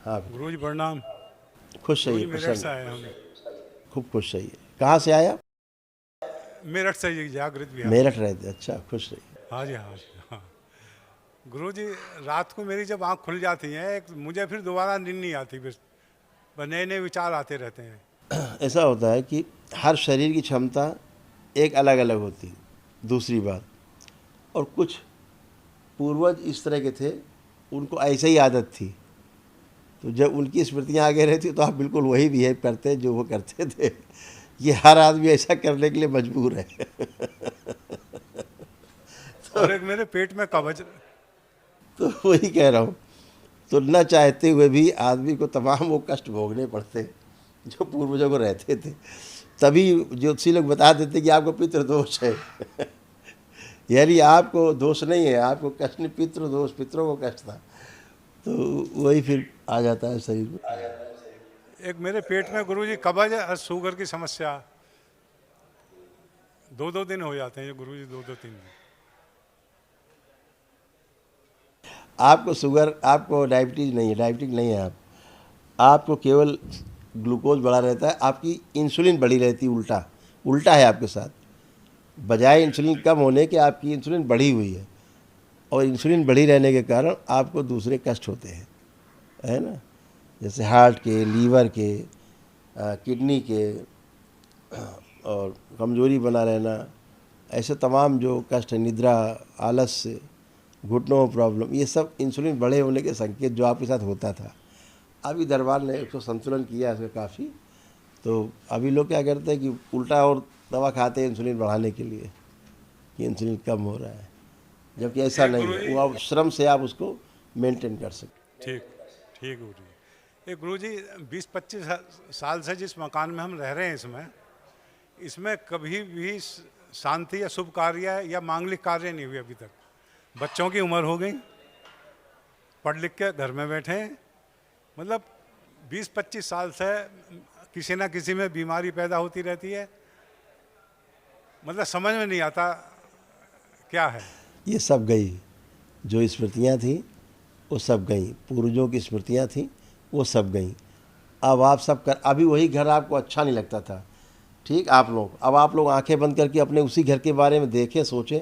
हाँ गुरुजी प्रणाम। खुश रहिए, गुरुजी मेरठ से प्रसन्न, आए हम। खूब खुश रहिए। कहाँ से आया? मेरठ से ये जागृत बिहार। मेरठ रहते, अच्छा, खुश रहिए। हाँ जी, हाँ जी, हाँ। गुरुजी, रात को मेरी जब आँख खुल जाती है मुझे फिर दोबारा नींद नहीं आती, फिर बस नए नए विचार आते रहते हैं। ऐसा होता है कि हर शरीर की क्षमता एक अलग अलग होती है, दूसरी बात। और कुछ पूर्वज इस तरह के थे, उनको ऐसे ही आदत थी, तो जब उनकी स्मृतियाँ आगे रहती तो आप बिल्कुल वही बिहेव करते जो वो करते थे। ये हर आदमी ऐसा करने के लिए मजबूर है। और एक मेरे पेट में कब्ज। तो वही कह रहा हूँ, तो न चाहते हुए भी आदमी को तमाम वो कष्ट भोगने पड़ते जो पूर्वजों को रहते थे। तभी ज्योतिषी लोग बता देते कि आपको पितृदोष है। यानी आपको दोष नहीं है, आपको कष्ट नहीं, पितृदोष, पितरों को कष्ट था, तो वही फिर आ जाता है शरीर में। एक मेरे पेट में गुरुजी कब्ज और शुगर की समस्या। दो दो दिन हो जाते हैं ये गुरुजी, दो दो तीन दिन। आपको शुगर, आपको डायबिटीज़ नहीं है, डायबिटिक नहीं है आपको केवल ग्लूकोज बढ़ा रहता है, आपकी इंसुलिन बढ़ी रहती है। उल्टा उल्टा है आपके साथ, बजाय इंसुलिन कम होने के आपकी इंसुलिन बढ़ी हुई है, और इंसुलिन बढ़ी रहने के कारण आपको दूसरे कष्ट होते हैं, है ना, जैसे हार्ट के, लीवर के, किडनी के, और कमज़ोरी बना रहना, ऐसे तमाम जो कष्ट है, निद्रा, आलस्य, घुटनों में प्रॉब्लम, ये सब इंसुलिन बढ़े होने के संकेत जो आपके साथ होता था। अभी दरबार ने उसको संतुलन किया है काफ़ी, तो अभी लोग क्या करते हैं कि उल्टा और दवा खाते हैं इंसुलिन बढ़ाने के लिए कि इंसुलिन कम हो रहा है, जबकि ऐसा एक नहीं है, गुरुजी, वो आप श्रम से आप उसको मेंटेन कर सकते। ठीक, ठीक गुरुजी। एक गुरुजी, 20-25 साल से जिस मकान में हम रह रहे हैं इसमें कभी भी शांति या शुभ कार्य या मांगलिक कार्य नहीं हुए अभी तक। बच्चों की उम्र हो गई, पढ़ लिख के घर में बैठे हैं, मतलब 20-25 साल से किसी ना किसी में बीमारी पैदा होती रहती है। मतलब समझ में नहीं आता क्या है। ये सब गई, जो स्मृतियाँ थी वो सब गई, पूर्वजों की स्मृतियाँ थी वो सब गई। अब आप सब कर, अभी वही घर आपको अच्छा नहीं लगता था, ठीक, आप लोग, अब आप लोग आंखें बंद करके अपने उसी घर के बारे में देखें, सोचें,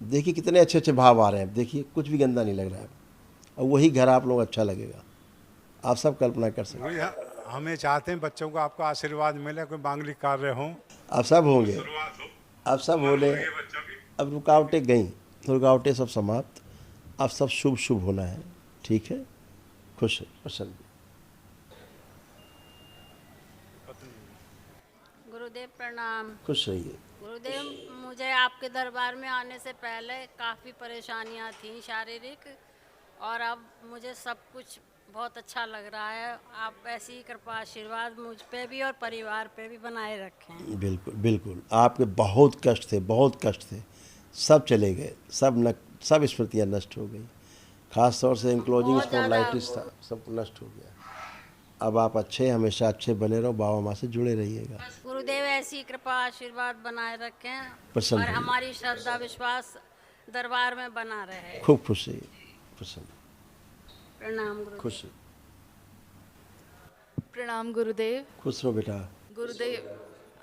देखिए कितने अच्छे अच्छे भाव आ रहे हैं, देखिए कुछ भी गंदा नहीं लग रहा है, और वही घर आप लोग अच्छा लगेगा। आप सब कल्पना कर सकते वही हमें चाहते हैं बच्चों को आपका आशीर्वाद मिले, कोई मांगलिक कार्य हो, हैं। आप सब होंगे, शुरुआत हो, आप सब उम्र हो होने। रही है बच्चों की। अब रुकावटें गई, रुकावटें सब समाप्त, अब सब शुभ शुभ होना है, ठीक है, खुश है, प्रसन्न। गुरुदेव प्रणाम। खुश रहिए। गुरुदेव, मुझे आपके दरबार में आने से पहले काफ़ी परेशानियां थीं शारीरिक, और अब मुझे सब कुछ बहुत अच्छा लग रहा है। आप ऐसी ही कृपा आशीर्वाद मुझ पे भी और परिवार पे भी बनाए रखें। बिल्कुल बिल्कुल, आपके बहुत कष्ट थे, बहुत कष्ट थे, सब चले गए, सब स्मृतियाँ नष्ट हो गई। खास तौर से एंक्लोजिंग बहुत ज़्यादा। स्पॉन्डिलाइटिस था, सब नष्ट हो गया। अब आप अच्छे, हमेशा अच्छे बने रहो, बाबा माँ से जुड़े रहिएगा। गुरुदेव ऐसी कृपा आशीर्वाद बनाए रखें प्रसन्न और रहिए, हमारी श्रद्धा विश्वास दरबार में बना रहे। खूब खुश रहिए, प्रसन्न, प्रणाम गुरुदेव। खुश, प्रणाम गुरुदेव। खुश रहो बेटा। गुरुदेव,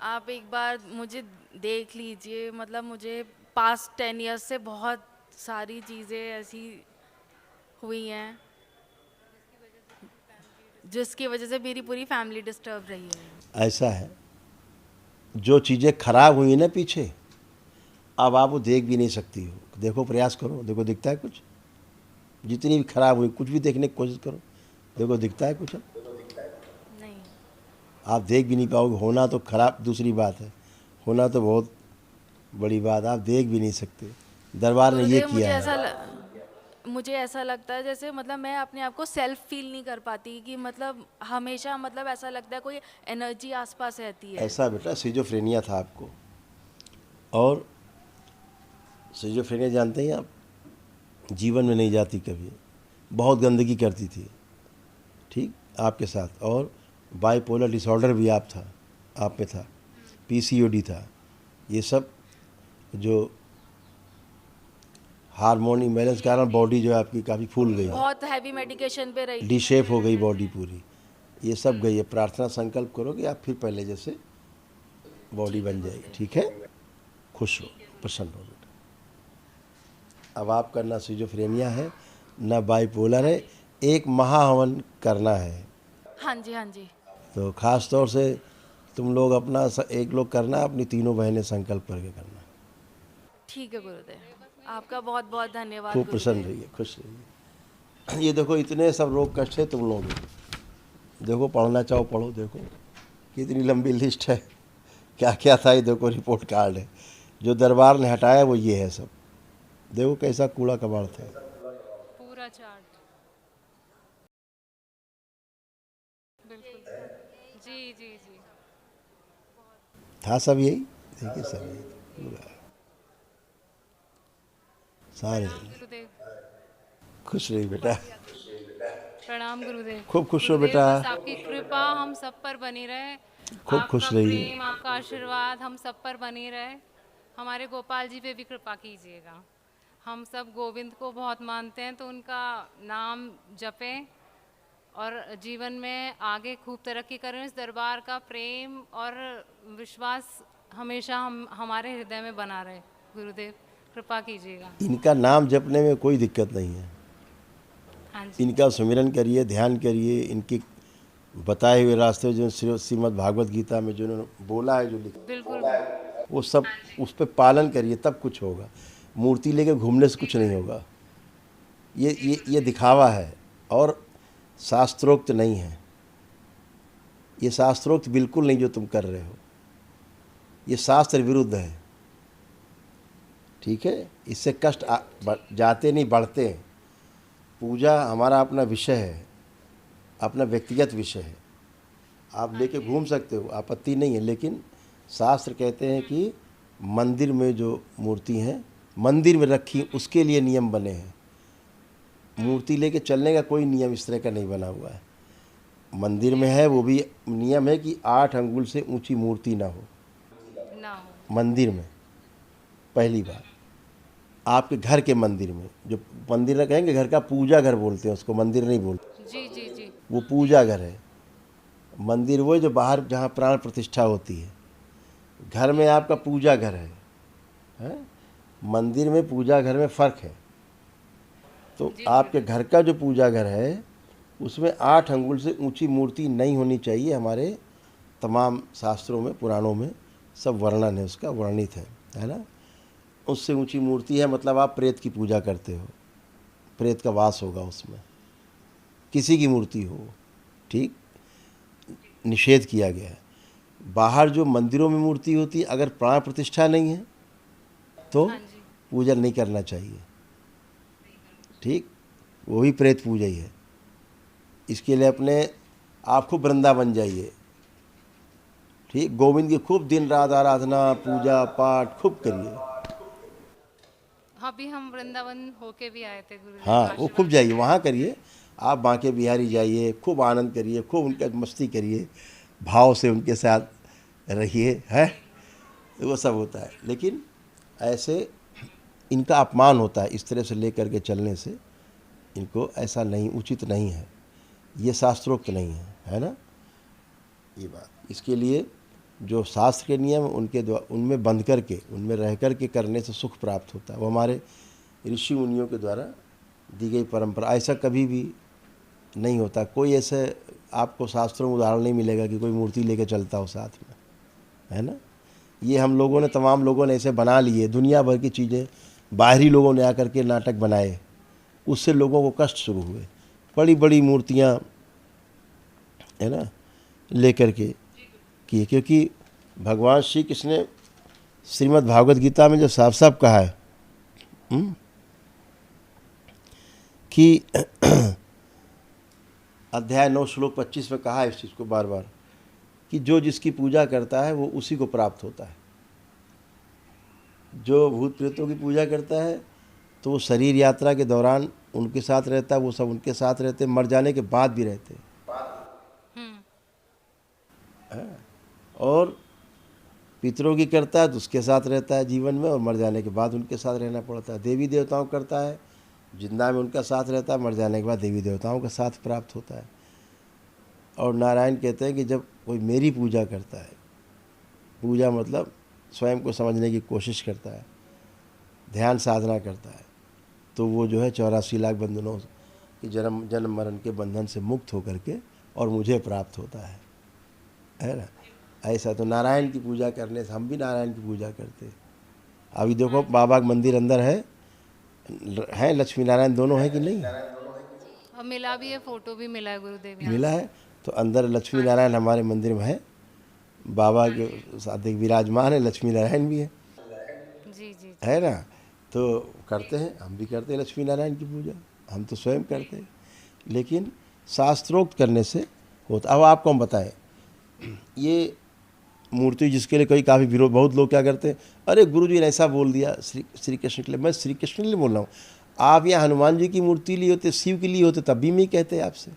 आप एक बार मुझे देख लीजिए, मतलब मुझे पास्ट 10 ईयर्स से बहुत सारी चीज़ें ऐसी हुई हैं जिसकी वजह से मेरी पूरी फैमिली डिस्टर्ब रही है। ऐसा है, जो चीज़ें खराब हुई ना पीछे, अब आप वो देख भी नहीं सकती हो। देखो, प्रयास करो, देखो दिखता है कुछ, जितनी भी खराब हुई कुछ भी देखने की कोशिश करो, देखो दिखता है कुछ। नहीं। आप देख भी नहीं पाओगे, होना तो खराब दूसरी बात है, होना तो बहुत बड़ी बात, आप देख भी नहीं सकते। दरबार ने ये गुरुदेव, किया है। मुझे ऐसा लगता है जैसे मतलब मैं अपने आप को सेल्फ फील नहीं कर पाती, कि मतलब हमेशा मतलब ऐसा लगता है कोई एनर्जी आसपास रहती है। ऐसा बेटा सिजोफ्रेनिया था आपको, और सिजोफ्रेनिया जानते हैं आप, जीवन में नहीं जाती कभी, बहुत गंदगी करती थी, ठीक, आपके साथ, और बाइपोलर डिसऑर्डर भी आप में था, पीसीओडी था, ये सब जो हार्मोन इम्बैलेंस के कारण बॉडी जो है आपकी काफ़ी फूल गई, बहुत हैवी मेडिकेशन पे रही। डी शेप हो गई बॉडी पूरी, ये सब गई है। प्रार्थना संकल्प करोगे आप, फिर पहले जैसे बॉडी बन जाएगी। ठीक है, खुश हो, प्रसन्न हो बेटा। अब आपका ना सिजोफ्रेनिया है ना बाइपोलर है, एक महाहवन करना है। हाँ जी, हाँ जी। तो ख़ास तौर से तुम लोग अपना एक लोग करना, अपनी तीनों बहनें संकल्प करके करना। ठीक है गुरुदेव, आपका बहुत बहुत धन्यवाद खूब प्रसन्न गुरुदेव। रहिए, खुश रहिए। ये देखो इतने सब रोग कष्ट है तुम लोगों में, देखो पढ़ना चाहो पढ़ो, देखो कितनी लंबी लिस्ट है, क्या क्या था ये देखो, रिपोर्ट कार्ड है। जो दरबार ने हटाया वो ये है सब, देखो कैसा कूड़ा कबाड़ था। पूरा चार्ट, बिल्कुल। जी जी जी। था सब यही, देखिए सब यही पूरा सारे। गुरुदेव, खुश रही बेटा, प्रणाम गुरुदेव। खूब खुश हो गुरुदेव, बेटा, बस आपकी कृपा हम सब पर बनी रहे। खूब आपका खुश रहिए। प्रेम, आपका आशीर्वाद हम सब पर बनी रहे। हमारे गोपाल जी पे भी कृपा कीजिएगा। हम सब गोविंद को बहुत मानते हैं, तो उनका नाम जपें और जीवन में आगे खूब तरक्की करें। इस दरबार का प्रेम और विश्वास हमेशा हमारे हृदय में बना रहे। गुरुदेव, कृपा कीजिएगा। इनका नाम जपने में कोई दिक्कत नहीं है, हाँ जी, इनका सुमिरन करिए, ध्यान करिए, इनके बताए हुए रास्ते जो श्रीमद् भागवत गीता में जो उन्होंने बोला है, जो लिखा बिल्कुल। वो सब उस पर पालन करिए, तब कुछ होगा। मूर्ति लेके घूमने से कुछ नहीं होगा, ये दिखावा है और शास्त्रोक्त नहीं है। ये शास्त्रोक्त बिल्कुल नहीं जो तुम कर रहे हो, ये शास्त्र विरुद्ध है। ठीक है, इससे कष्ट जाते नहीं, बढ़ते हैं। पूजा हमारा अपना विषय है, अपना व्यक्तिगत विषय है, आप लेके घूम सकते हो, आपत्ति नहीं है। लेकिन शास्त्र कहते हैं कि मंदिर में जो मूर्ति हैं, मंदिर में रखी, उसके लिए नियम बने हैं। मूर्ति लेके चलने का कोई नियम इस तरह का नहीं बना हुआ है। मंदिर में है वो भी नियम है कि 8 अंगुल से ऊंची मूर्ति ना हो ना हो। मंदिर में। पहली बात, आपके घर के मंदिर में, जो मंदिर कहेंगे घर का पूजा घर बोलते हैं उसको, मंदिर नहीं बोलते, जी जी जी। वो पूजा घर है। मंदिर वो है जो बाहर जहाँ प्राण प्रतिष्ठा होती है, घर में आपका पूजा घर है? मंदिर में पूजा घर में फ़र्क है। तो आपके घर का जो पूजा घर है उसमें 8 अंगुल से ऊंची मूर्ति नहीं होनी चाहिए। हमारे तमाम शास्त्रों में, पुराणों में सब वर्णन है, उसका वर्णित है ना। उससे ऊंची मूर्ति है मतलब आप प्रेत की पूजा करते हो, प्रेत का वास होगा उसमें, किसी की मूर्ति हो, ठीक, निषेध किया गया है। बाहर जो मंदिरों में मूर्ति होती है, अगर प्राण प्रतिष्ठा नहीं है तो हाँ जी, पूजन नहीं करना चाहिए, ठीक, वो भी प्रेत पूजा ही है। इसके लिए अपने आप खूब वृंदावन जाइए, ठीक, गोविंद की खूब दिन रात आराधना पूजा पाठ खूब करिए। अभी हम वृंदावन होके भी आए थे गुरुदेव हाँ, वो आश्रम। खूब जाइए, वहाँ करिए। आप बांके बिहारी जाइए, खूब आनंद करिए, खूब उनका मस्ती करिए, भाव से उनके साथ रहिए, है, तो वो सब होता है। लेकिन ऐसे इनका अपमान होता है, इस तरह से लेकर के चलने से इनको ऐसा नहीं, उचित नहीं है, ये शास्त्रोक्त नहीं है ना ये बात। इसके लिए जो शास्त्र के नियम उनके उनमें बंध करके, उनमें रह करके करने से सुख प्राप्त होता है। वो हमारे ऋषि मुनियों के द्वारा दी गई परंपरा, ऐसा कभी भी नहीं होता। कोई ऐसे आपको शास्त्रों में उदाहरण नहीं मिलेगा कि कोई मूर्ति लेके चलता हो साथ में, है ना। ये हम लोगों ने, तमाम लोगों ने ऐसे बना लिए, दुनिया भर की चीज़ें बाहरी लोगों ने आकर के नाटक बनाए, उससे लोगों को कष्ट शुरू हुए। बड़ी बड़ी मूर्तियाँ, है ना, लेकर के किए, क्योंकि भगवान श्री कृष्ण ने श्रीमद् भागवत गीता में जो साफ साफ कहा है कि अध्याय 9 श्लोक 25 में कहा है इस चीज़ को बार बार कि जो जिसकी पूजा करता है वो उसी को प्राप्त होता है। जो भूत प्रेतों की पूजा करता है तो वो शरीर यात्रा के दौरान उनके साथ रहता है, वो सब उनके साथ रहते, मर जाने के बाद भी रहते हैं। और पितरों की करता है तो उसके साथ रहता है जीवन में, और मर जाने के बाद उनके साथ रहना पड़ता है। देवी देवताओं करता है, जिंदा में उनका साथ रहता है, मर जाने के बाद देवी देवताओं का साथ प्राप्त होता है। और नारायण कहते हैं कि जब कोई मेरी पूजा करता है, पूजा मतलब स्वयं को समझने की कोशिश करता है, ध्यान साधना करता है, तो वो जो है 84 लाख बंधनों कि जन्म मरण के बंधन से मुक्त होकर के और मुझे प्राप्त होता है ना। ऐसा तो नारायण की पूजा करने से हम भी नारायण की पूजा करते हैं। अभी देखो बाबा का मंदिर अंदर है लक्ष्मी नारायण दोनों है कि नहीं? और मिला भी है, फोटो भी मिला है गुरुदेव यहाँ मिला है। तो अंदर लक्ष्मी नारायण हमारे मंदिर में है, बाबा के साथ एक विराजमान है, लक्ष्मी नारायण भी है, जी जी है ना। तो करते हैं, हम भी करते हैं लक्ष्मी नारायण की पूजा, हम तो स्वयं करते हैं, लेकिन शास्त्रोक्त करने से होता। अब आपको हम बताएं, ये मूर्ति जिसके लिए कोई काफ़ी विरोध, बहुत लोग क्या करते हैं, अरे गुरुजी ने ऐसा बोल दिया श्री कृष्ण के लिए। मैं श्री कृष्ण के लिए बोल रहा हूँ, आप यहाँ हनुमान जी की मूर्ति लिए होते, शिव के लिए होते, तब भी मैं कहते हैं आपसे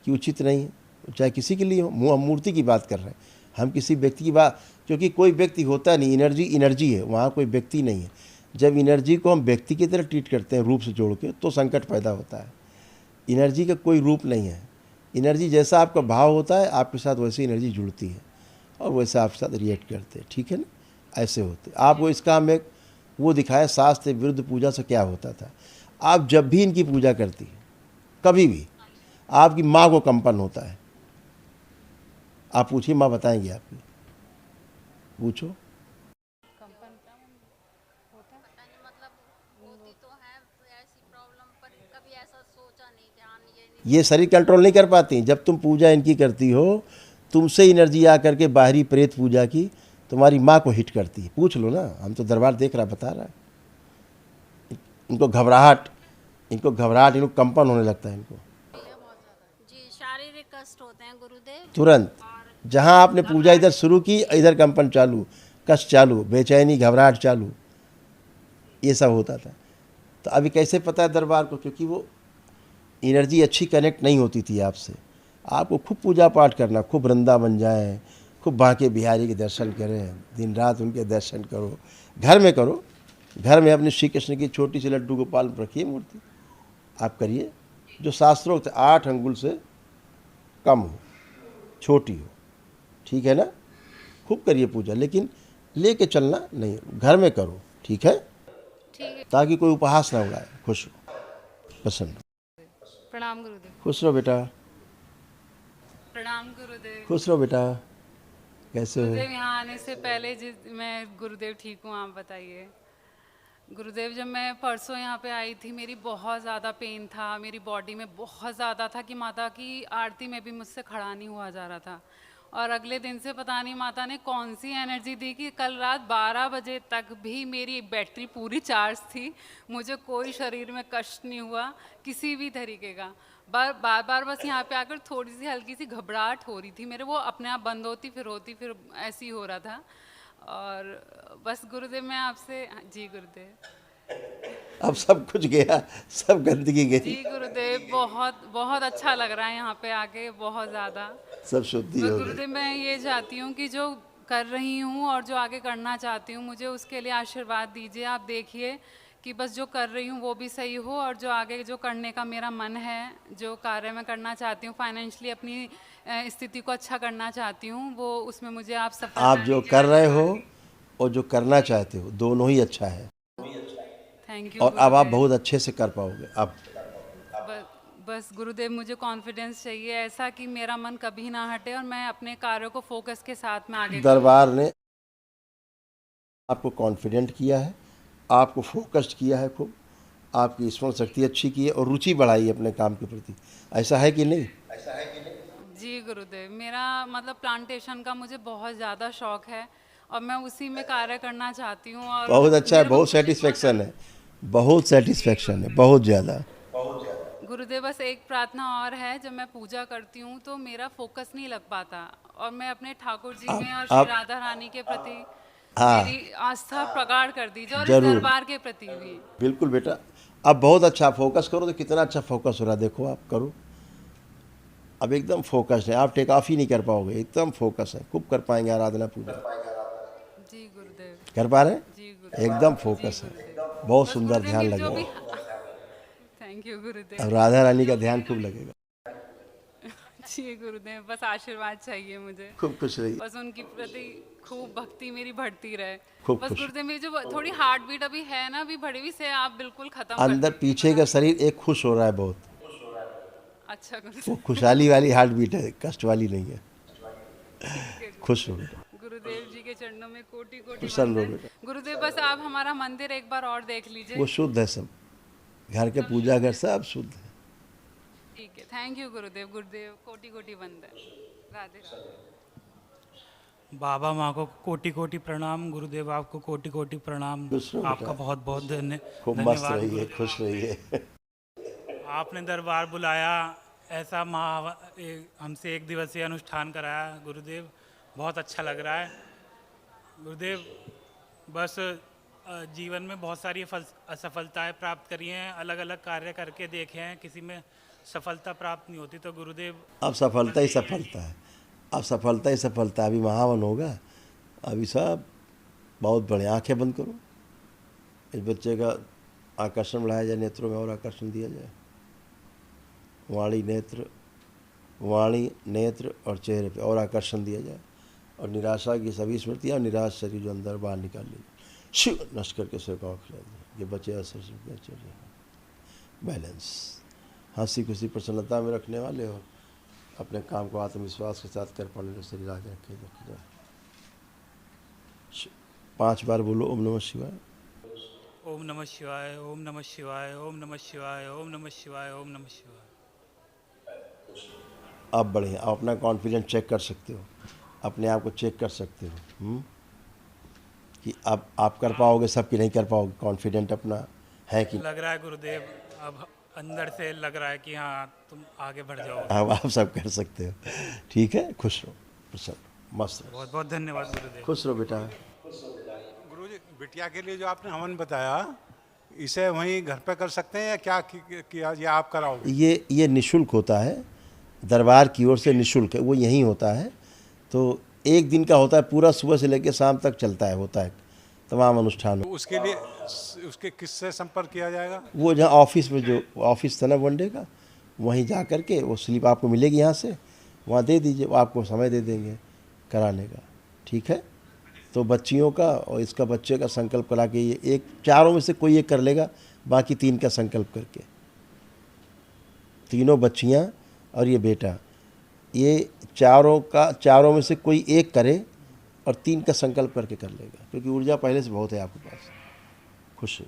कि उचित नहीं है, चाहे किसी के लिए हो। हम मूर्ति की बात कर रहे हैं, हम किसी व्यक्ति की बात, क्योंकि कोई व्यक्ति होता नहीं, एनर्जी है, वहाँ कोई व्यक्ति नहीं है। जब एनर्जी को हम व्यक्ति की तरह ट्रीट करते हैं रूप से जोड़ के, तो संकट पैदा होता है। एनर्जी का कोई रूप नहीं है, एनर्जी जैसा आपका भाव होता है आपके साथ वैसे एनर्जी जुड़ती है और वैसे आपके साथ रिएक्ट करते हैं, ठीक है ना। ऐसे होते आपको इसका हम एक वो दिखाया, शास्त्र विरुद्ध पूजा से क्या होता था। आप जब भी इनकी पूजा करती है, कभी भी आपकी माँ को कंपन होता है। आप पूछिए, माँ बताएंगी आपकी, पूछो। ये शरीर कंट्रोल नहीं कर पाती। जब तुम पूजा इनकी करती हो, तुमसे एनर्जी आ करके बाहरी प्रेत पूजा की तुम्हारी माँ को हिट करती है। पूछ लो ना, हम तो दरबार देख रहा, बता रहा है। इनको घबराहट, इनको कंपन होने लगता है इनको जी, शारीरिक कष्ट होते हैं गुरुदेव तुरंत। जहाँ आपने पूजा इधर शुरू की, इधर कंपन चालू, कष्ट चालू, बेचैनी, घबराहट चालू, ये सब होता था। तो अभी कैसे पता है दरबार को? क्योंकि वो एनर्जी अच्छी कनेक्ट नहीं होती थी आपसे। आपको खूब पूजा पाठ करना, खूब वृंदावन जाएं, खूब बांके बिहारी के दर्शन करें, दिन रात उनके दर्शन करो, घर में करो। घर में अपने श्री कृष्ण की छोटी सी लड्डू गोपाल रखिए मूर्ति, आप करिए जो शास्त्रोक्त 8 अंगुल से कम हो, छोटी हो, ठीक है ना। खूब करिए पूजा, लेकिन लेके चलना नहीं, घर में करो, ठीक है, ताकि कोई उपहास ना उड़ाए। खुश हो, पसंद। प्रणाम गुरुदेव। खुश रहो बेटा, प्रणाम गुरुदेव। खुश रहो बेटा। कैसे हो? गुरुदेव यहाँ आने से पहले मैं गुरुदेव ठीक हूँ, आप बताइए। गुरुदेव जब मैं परसों यहाँ पे आई थी, मेरी बहुत ज़्यादा पेन था, मेरी बॉडी में बहुत ज़्यादा था कि माता की आरती में भी मुझसे खड़ा नहीं हुआ जा रहा था। और अगले दिन से पता नहीं माता ने कौन सी एनर्जी दी कि कल रात 12 बजे तक भी मेरी बैटरी पूरी चार्ज थी, मुझे कोई शरीर में कष्ट नहीं हुआ किसी भी तरीके का। बार बार बस यहाँ पे आकर थोड़ी सी हल्की सी घबराहट हो रही थी मेरे, वो अपने आप बंद होती फिर ऐसे ही हो रहा था। और बस गुरुदेव मैं आपसे, जी गुरुदेव, अब सब कुछ गया, सब गंदगी जी गई, गुरुदेव, बहुत बहुत अच्छा लग रहा है यहाँ पे आके, बहुत ज़्यादा। सब शुद्धि हो गई। गुरुदेव मैं ये चाहती हूँ कि जो कर रही हूँ और जो आगे करना चाहती हूँ, मुझे उसके लिए आशीर्वाद दीजिए। आप देखिए कि बस जो कर रही हूँ वो भी सही हो, और जो आगे जो करने का मेरा मन है, जो कार्य मैं करना चाहती हूँ, फाइनेंशियली अपनी स्थिति को अच्छा करना चाहती हूँ, वो उसमें मुझे आप सफलता आप जो कर रहे हो और जो करना चाहते हो, दोनों ही अच्छा है। Thank you. और अब आप बहुत अच्छे से कर पाओगे। अब बस गुरुदेव मुझे कॉन्फिडेंस चाहिए ऐसा कि मेरा मन कभी ना हटे और मैं अपने कार्यों को फोकस के साथ में आगे दरबार ने आपको कॉन्फिडेंट किया है, आपको फोकस्ड किया है, खूब आपकी स्मरण शक्ति अच्छी की है और रुचि बढ़ाई है अपने काम के प्रति। ऐसा है कि नहीं? जी गुरुदेव, मेरा मतलब प्लांटेशन का मुझे बहुत ज़्यादा शौक है और मैं उसी में कार्य करना चाहती हूँ। और बहुत अच्छा है, बहुत सेटिस्फेक्शन है, बहुत सेटिस्फेक्शन है, बहुत ज़्यादा। गुरुदेव बस एक प्रार्थना और है, जब मैं पूजा करती हूँ तो मेरा फोकस नहीं लग पाता और मैं अपने ठाकुर जी में और श्री राधा रानी के प्रति मेरी आस्था प्रगाढ़ कर दीजिए और इस दरबार के प्रति भी। बिल्कुल बेटा, अब बहुत अच्छा फोकस करो तो कितना अच्छा फोकस हो रहा है, देखो आप करो, अब एकदम फोकस है। आप टेक ऑफ ही नहीं कर पाओगे, एकदम फोकस है, खूब कर पाएंगे आराधना पूजा। कर पा रहे हैं? जी गुरुदेव। एकदम फोकस है, बहुत सुंदर गुरुदेव, ध्यान ये जो लगेगा। भी थैंक यू गुरुदेव। अब राधा रानी का ध्यान खूब लगेगा। जी गुरुदेव, बस आशीर्वाद चाहिए मुझे, खूब खुश रहिए, बस उनकी प्रति खूब भक्ति मेरी बढ़ती रहे। खूब बस खुश। गुरुदेव, मेरी जो थोड़ी हार्ट बीट अभी है ना, अभी बढ़ी हुई से आप बिल्कुल खत्म कर अंदर दीजिए। पीछे का शरीर एक खुश हो रहा है बहुत, अच्छा वो गुरुदेव। खुशहाली वाली हार्ट बीट है, कष्ट वाली नहीं है। खुश हो बेटा, गुरुदेव जी के चरणों में कोटि कोटि प्रसन्न हो वंदन। बेटा। गुरुदेव, बस आप हमारा मंदिर एक बार और देख लीजिए। वो शुद्ध है सब, घर के पूजा घर सब शुद्ध है। ठीक है, थैंक यू गुरुदेव। गुरुदेव कोटि कोटि वंदन। राधे राधे। बाबा माँ को कोटि कोटि प्रणाम, गुरुदेव आपको कोटि कोटि प्रणाम। खुश रहो आपका बेटा, बहुत बहुत खूब मस्त धन्यवाद रहिए, गुरुदेव। खुश रहिए। आपने दरबार बुलाया, ऐसा हमसे एक दिवसीय अनुष्ठान कराया गुरुदेव, बहुत अच्छा लग रहा है गुरुदेव। बस जीवन में बहुत सारी असफलताएं प्राप्त करी हैं, अलग अलग कार्य करके देखे हैं, किसी में सफलता प्राप्त नहीं होती, तो गुरुदेव अब सफलता ही सफलता है, अब सफलता ही सफलता है। अभी महावन होगा, अभी सब बहुत बढ़िया। आंखें बंद करो, इस बच्चे का आकर्षण बढ़ाया जाए, नेत्रों में और आकर्षण दिया जाए। वाणी नेत्र और चेहरे पे और आकर्षण दिया जाए, और निराशा की सभी स्मृतियाँ, निराश शरीर जो अंदर बाहर निकाल लीजिए, शिव नश करके सिर को खिला दीजिए। ये बच्चे असर से बैलेंस, हंसी खुशी प्रसन्नता में रखने वाले हो, अपने काम को आत्मविश्वास के साथ कर पाने शरीर आगे रखे। 5 बार बोलो ओम नमः शिवाय। ओम नमः शिवाय, ओम नमः शिवाय, ओम नमः शिवाय, ओम नमः शिवाय, ओम नमः शिवाय। अब बढ़िया, आप अपना कॉन्फिडेंस चेक कर सकते हो, अपने आप को चेक कर सकते हो कि आप कर पाओगे, सबकी नहीं कर पाओगे। कॉन्फिडेंट अपना है कि लग रहा है गुरुदेव, अब अंदर से लग रहा है कि हाँ तुम आगे बढ़ जाओ। अब आप सब कर सकते हो। ठीक है, खुश रहो, प्रसन्न, मस्त रहो, बहुत बहुत धन्यवाद गुरुदेव। खुश रहो बेटा। गुरुजी, बिटिया के लिए जो आपने हवन बताया, इसे वहीं घर पे कर सकते हैं या क्या किया, या आप कराओगे? ये निशुल्क होता है, दरबार की ओर से निशुल्क है, वो यहीं होता है। तो एक दिन का होता है, पूरा सुबह से लेकर शाम तक चलता है, होता है तमाम अनुष्ठान। तो उसके लिए उसके किससे संपर्क किया जाएगा? वो जहाँ ऑफिस में, जो ऑफिस था ना वनडे का, वहीं जा कर के वो स्लिप आपको मिलेगी यहाँ से, वहाँ दे दीजिए, वो आपको समय दे देंगे कराने का। ठीक है, तो बच्चियों का और इसका बच्चे का संकल्प करा के, ये एक चारों में से कोई एक कर लेगा, बाकी 3 का संकल्प करके, तीनों बच्चियाँ और ये बेटा, ये चारों में से कोई एक करे और 3 का संकल्प करके कर लेगा, क्योंकि ऊर्जा पहले से बहुत है आपके पास। खुश है।